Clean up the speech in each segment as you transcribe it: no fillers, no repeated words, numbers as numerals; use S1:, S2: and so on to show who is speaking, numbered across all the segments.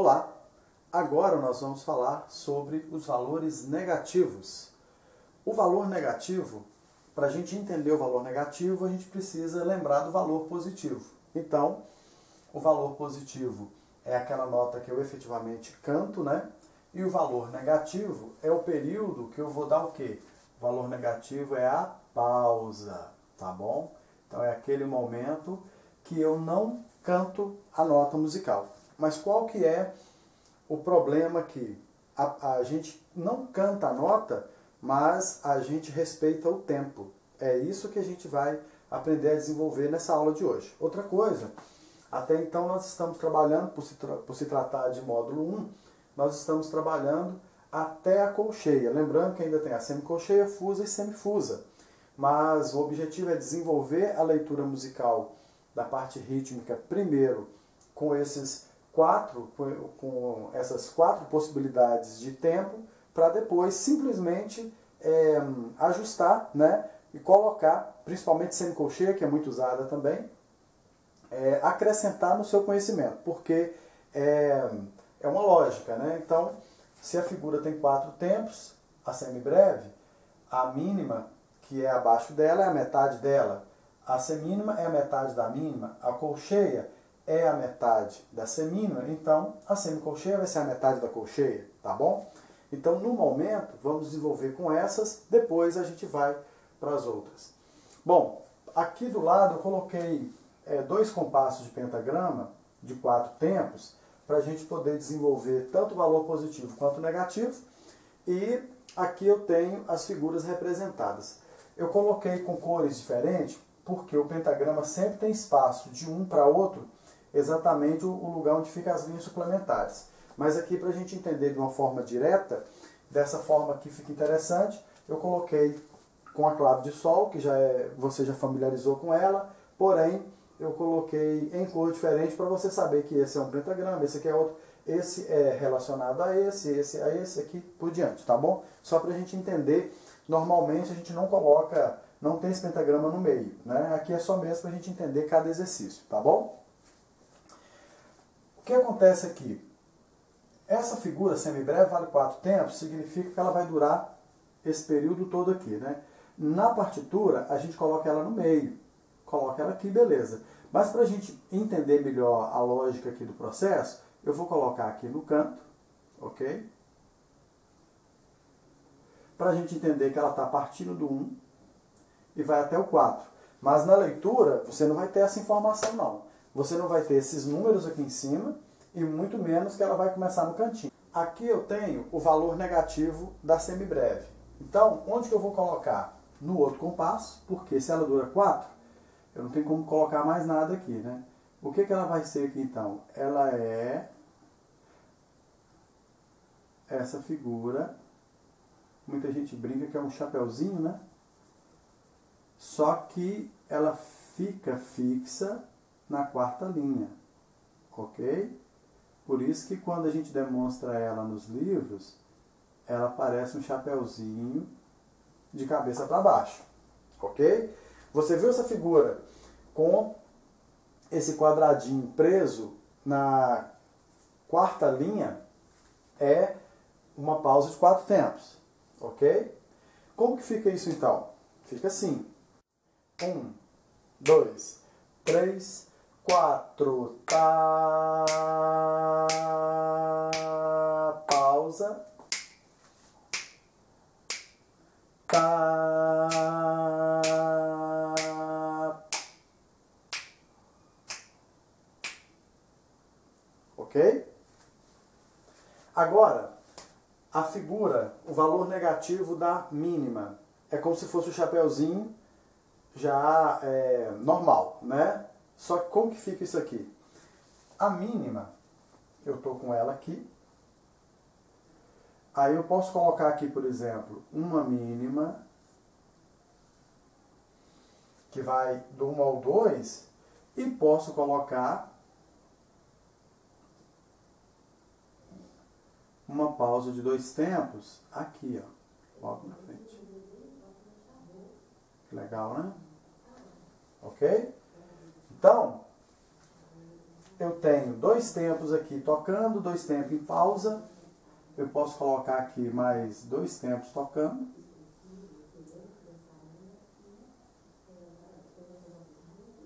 S1: Olá! Agora nós vamos falar sobre os valores negativos. O valor negativo, para a gente entender o valor negativo, a gente precisa lembrar do valor positivo. Então, o valor positivo é aquela nota que eu efetivamente canto, né? E o valor negativo é o período que eu vou dar o quê? O valor negativo é a pausa, tá bom? Então é aquele momento que eu não canto a nota musical. Mas qual que é o problema aqui? A gente não canta a nota, mas a gente respeita o tempo. É isso que a gente vai aprender a desenvolver nessa aula de hoje. Outra coisa, até então nós estamos trabalhando, por se tratar de módulo 1, nós estamos trabalhando até a colcheia. Lembrando que ainda tem a semicolcheia, fusa e semifusa. Mas o objetivo é desenvolver a leitura musical da parte rítmica primeiro com essas quatro possibilidades de tempo, para depois simplesmente ajustar, né, e colocar, principalmente semicolcheia, que é muito usada também, acrescentar no seu conhecimento, porque é uma lógica, né? Então, se a figura tem 4 tempos, a semibreve, a mínima, que é abaixo dela, é a metade dela, a semínima é a metade da mínima, a colcheia é a metade da semínima, então a semicolcheia vai ser a metade da colcheia, tá bom? Então, no momento, vamos desenvolver com essas, depois a gente vai para as outras. Bom, aqui do lado eu coloquei 2 compassos de pentagrama de 4 tempos, para a gente poder desenvolver tanto o valor positivo quanto negativo, e aqui eu tenho as figuras representadas. Eu coloquei com cores diferentes, porque o pentagrama sempre tem espaço de um para outro, exatamente o lugar onde ficam as linhas suplementares. Mas aqui, para a gente entender de uma forma direta, dessa forma aqui fica interessante, eu coloquei com a clave de sol, que você já familiarizou com ela, porém eu coloquei em cor diferente para você saber que esse é um pentagrama, esse aqui é outro, esse é relacionado a esse a esse aqui por diante, tá bom? Só para a gente entender, normalmente a gente não tem esse pentagrama no meio, né? Aqui é só mesmo para a gente entender cada exercício, tá bom? O que acontece aqui? Essa figura semibreve vale 4 tempos, significa que ela vai durar esse período todo aqui, né? Na partitura, a gente coloca ela no meio. Coloca ela aqui, beleza. Mas para a gente entender melhor a lógica aqui do processo, eu vou colocar aqui no canto, ok? Para a gente entender que ela está partindo do 1 e vai até o 4. Mas na leitura, você não vai ter essa informação, não. Você não vai ter esses números aqui em cima e muito menos que ela vai começar no cantinho. Aqui eu tenho o valor negativo da semibreve. Então, onde que eu vou colocar? No outro compasso, porque se ela dura 4, eu não tenho como colocar mais nada aqui, né? O que ela vai ser aqui, então? Ela é essa figura. Muita gente brinca que é um chapeuzinho, né? Só que ela fica fixa na 4ª linha, ok? Por isso que quando a gente demonstra ela nos livros, ela parece um chapeuzinho de cabeça para baixo, ok? Você viu essa figura com esse quadradinho preso na 4ª linha, é uma pausa de 4 tempos, ok? Como que fica isso então? Fica assim. 1, 2, 3, 4, tá, pausa, tá, ok? Agora, a figura, o valor negativo da mínima, é como se fosse o chapeuzinho já normal, né? Só que como que fica isso aqui? A mínima, eu estou com ela aqui. Aí eu posso colocar aqui, por exemplo, uma mínima, que vai do 1 ao 2, e posso colocar uma pausa de 2 tempos aqui, ó, logo na frente. Legal, né? Ok? Então, eu tenho 2 tempos aqui tocando, 2 tempos em pausa. Eu posso colocar aqui mais 2 tempos tocando.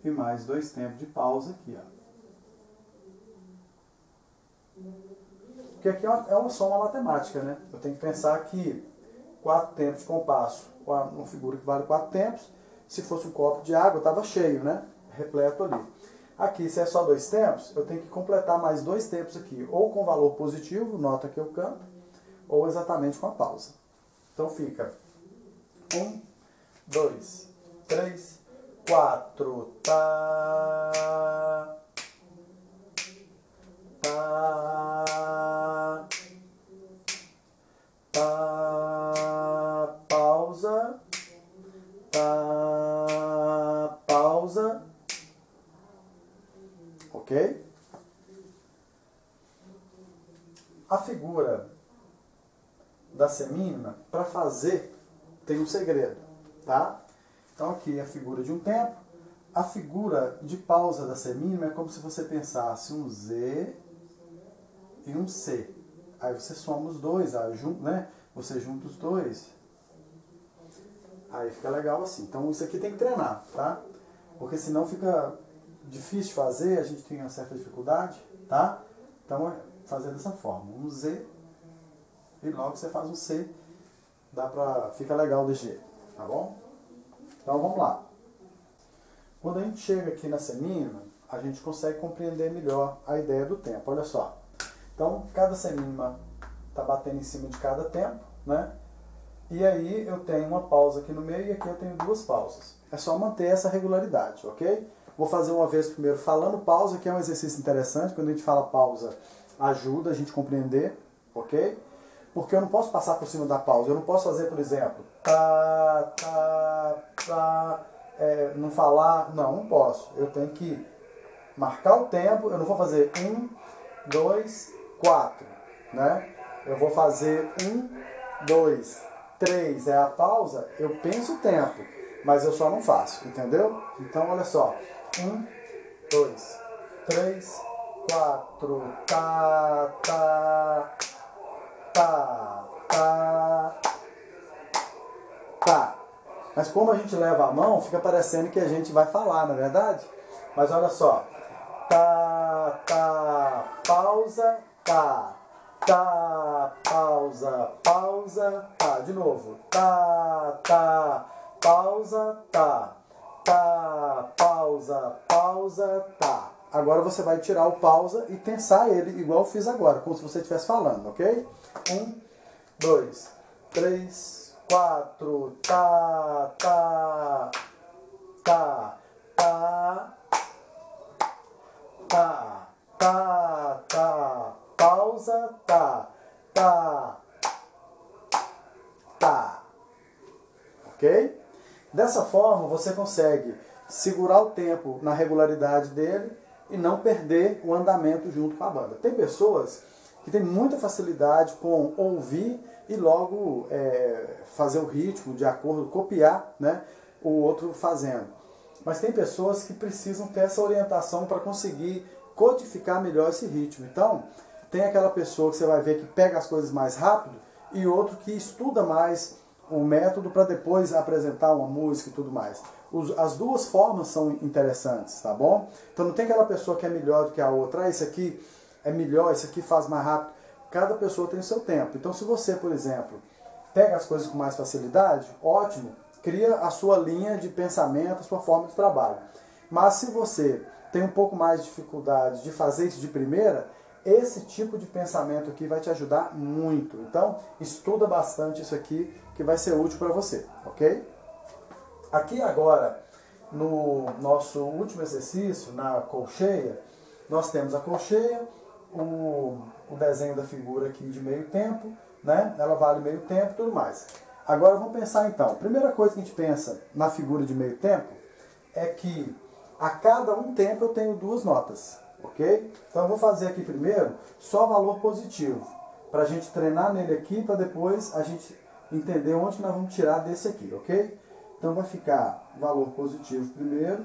S1: E mais 2 tempos de pausa aqui, ó. Porque aqui é uma soma matemática, né? Eu tenho que pensar que 4 tempos de compasso, uma figura que vale 4 tempos, se fosse um copo de água, estava cheio, né? Repleto ali. Aqui, se é só 2 tempos, eu tenho que completar mais 2 tempos aqui, ou com valor positivo, nota que eu canto, ou exatamente com a pausa. Então fica 1, 2, 3, 4, tá, tá, tá, pausa, tá, pausa, ok? A figura da semínima, para fazer, tem um segredo, tá? Então aqui é a figura de um tempo. A figura de pausa da semínima é como se você pensasse um Z e um C. Aí você soma os dois, né? Você junta os dois. Aí fica legal assim. Então isso aqui tem que treinar, tá? Porque senão fica difícil de fazer, a gente tem uma certa dificuldade, tá? Então fazer dessa forma. Um Z e logo você faz um C. Fica legal desse jeito, tá bom? Então vamos lá. Quando a gente chega aqui na semínima, a gente consegue compreender melhor a ideia do tempo. Olha só. Então, cada semínima está batendo em cima de cada tempo, né? E aí eu tenho uma pausa aqui no meio e aqui eu tenho 2 pausas. É só manter essa regularidade, ok? Vou fazer uma vez primeiro falando pausa, que é um exercício interessante. Quando a gente fala pausa, ajuda a gente a compreender, ok? Porque eu não posso passar por cima da pausa. Eu não posso fazer, por exemplo, tá, tá, tá, não falar. Não posso. Eu tenho que marcar o tempo. Eu não vou fazer 1, 2, 4, né? Eu vou fazer 1, 2, 3. É a pausa. Eu penso o tempo, mas eu só não faço, entendeu? Então, olha só. 1, 2, 3, 4, tá, tá, tá, tá, tá. Mas como a gente leva a mão, fica parecendo que a gente vai falar, não é verdade? Mas olha só. Tá, tá, pausa, tá. Tá, pausa, pausa, tá. De novo. Tá, tá, pausa, tá. Tá, pausa, pausa, tá. Agora você vai tirar o pausa e tensar ele igual eu fiz agora, como se você estivesse falando, ok? 1, 2, 3, 4, tá, tá, tá, tá, tá, tá, tá, pausa, tá, tá, tá, ok? Dessa forma você consegue segurar o tempo na regularidade dele e não perder o andamento junto com a banda. Tem pessoas que têm muita facilidade com ouvir e logo fazer o ritmo de acordo, copiar, né, o outro fazendo. Mas tem pessoas que precisam ter essa orientação para conseguir codificar melhor esse ritmo. Então, tem aquela pessoa que você vai ver que pega as coisas mais rápido e outro que estuda mais o método para depois apresentar uma música e tudo mais. As duas formas são interessantes, tá bom? Então não tem aquela pessoa que é melhor do que a outra. Ah, esse aqui é melhor, esse aqui faz mais rápido. Cada pessoa tem o seu tempo. Então se você, por exemplo, pega as coisas com mais facilidade, ótimo, cria a sua linha de pensamento, a sua forma de trabalho. Mas se você tem um pouco mais de dificuldade de fazer isso de primeira, esse tipo de pensamento aqui vai te ajudar muito. Então, estuda bastante isso aqui, que vai ser útil para você, ok? Aqui agora, no nosso último exercício, na colcheia, nós temos a colcheia, o desenho da figura aqui de meio tempo, né? Ela vale meio tempo e tudo mais. Agora vamos pensar então. Primeira coisa que a gente pensa na figura de meio tempo é que a cada um tempo eu tenho 2 notas, ok? Então eu vou fazer aqui primeiro só valor positivo, para a gente treinar nele aqui, para depois a gente entender onde nós vamos tirar desse aqui, ok? Então vai ficar valor positivo primeiro,